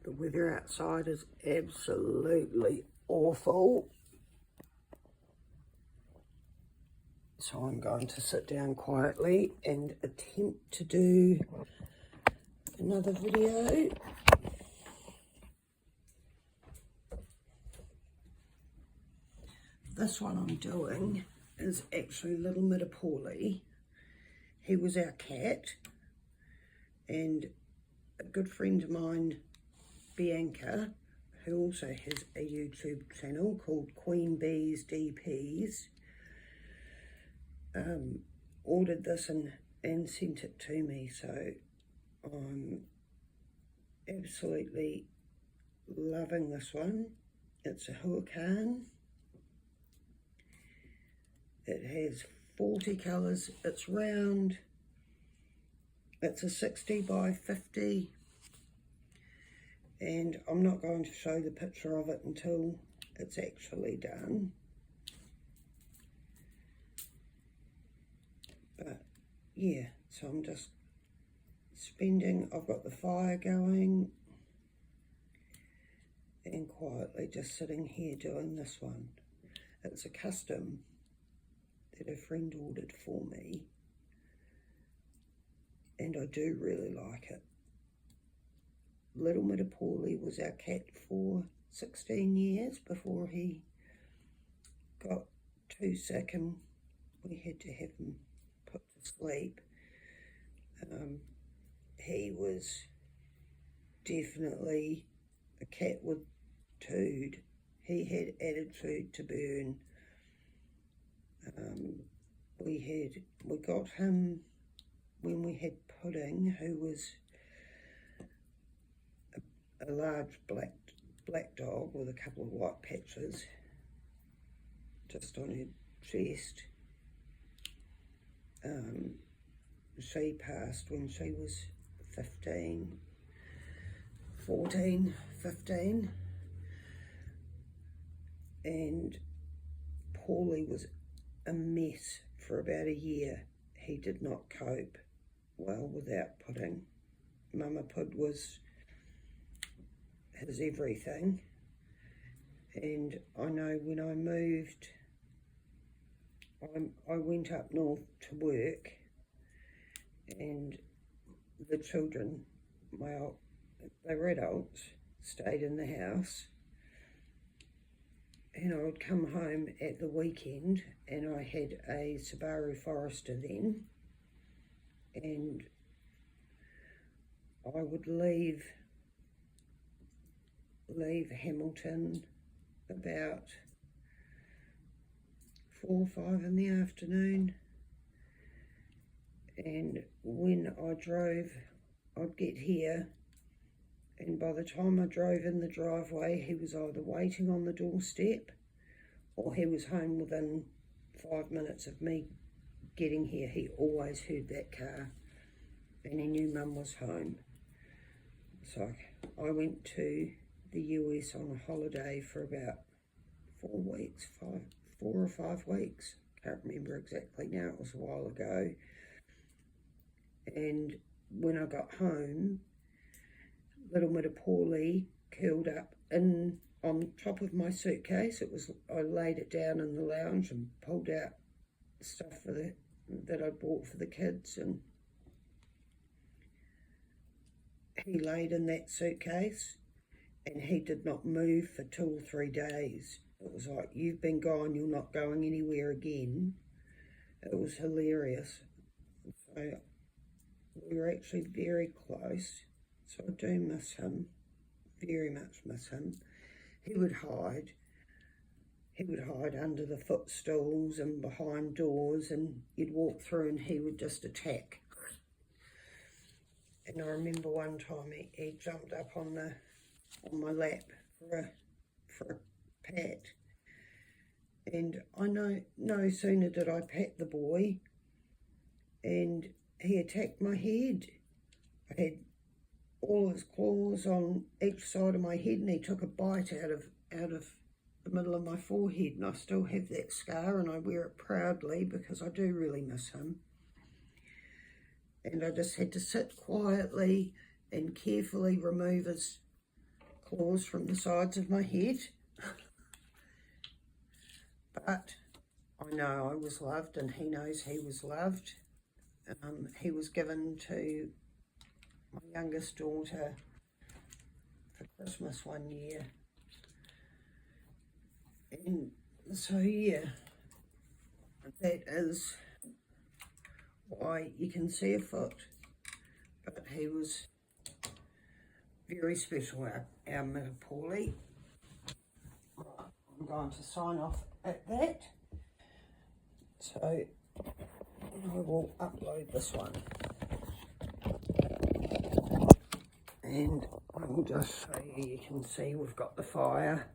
The weather outside is absolutely awful. So I'm going to sit down quietly and attempt to do another video. This one I'm doing is actually Little Mitapawli. He was our cat, and a good friend of mine, Bianca, who also has a YouTube channel called Queen Bees DPs, ordered this and sent it to me. So I'm absolutely loving this one. It's a Huracan. It has 40 colours. It's round. It's a 60 by 50. And I'm not going to show the picture of it until it's actually done. But yeah, so I'm just I've got the fire going and quietly just sitting here doing this one. It's a custom that a friend ordered for me, and I do really like it. Little Mitapawli was our cat for 16 years before he got too sick and we had to have him put to sleep. He was definitely a cat with tood. He had attitude to burn. We got him when we had Pudding, who was a large black dog with a couple of white patches just on her chest. She passed when she was 15, and Paulie was a mess for about a year. He did not cope well without Pudding. Mama Pud was his everything, and I know when I moved, I went up north to work, and the children, they were adults, stayed in the house, and I would come home at the weekend, and I had a Subaru Forester then, and I would leave Hamilton about 4 or 5 in the afternoon, and when I drove, I'd get here, and by the time I drove in the driveway, he was either waiting on the doorstep or he was home within 5 minutes of me getting here. He always heard that car and he knew Mum was home. So I went to the US on a holiday for about 4 or 5 weeks. Can't remember exactly now, it was a while ago. And when I got home, Little Mitapawli curled up on top of my suitcase. I laid it down in the lounge and pulled out stuff that I bought for the kids, and he laid in that suitcase and he did not move for 2 or 3 days. It was like, you've been gone, you're not going anywhere again. It was hilarious. So we were actually very close. So I do miss him, very much miss him. He would hide under the footstools and behind doors, and you'd walk through and he would just attack. And I remember one time he jumped up on my lap for a pat, and I know no sooner did I pat the boy and he attacked my head. I had all his claws on each side of my head, and he took a bite out of the middle of my forehead, and I still have that scar and I wear it proudly because I do really miss him. And I just had to sit quietly and carefully remove his claws from the sides of my head. But I know I was loved, and he knows he was loved. He was given to my youngest daughter for Christmas one year. And so, yeah, that is why you can see a foot. But he was very special, our Mitapawli. Right, I'm going to sign off at that. So I will upload this one. And I will just show you, you can see we've got the fire.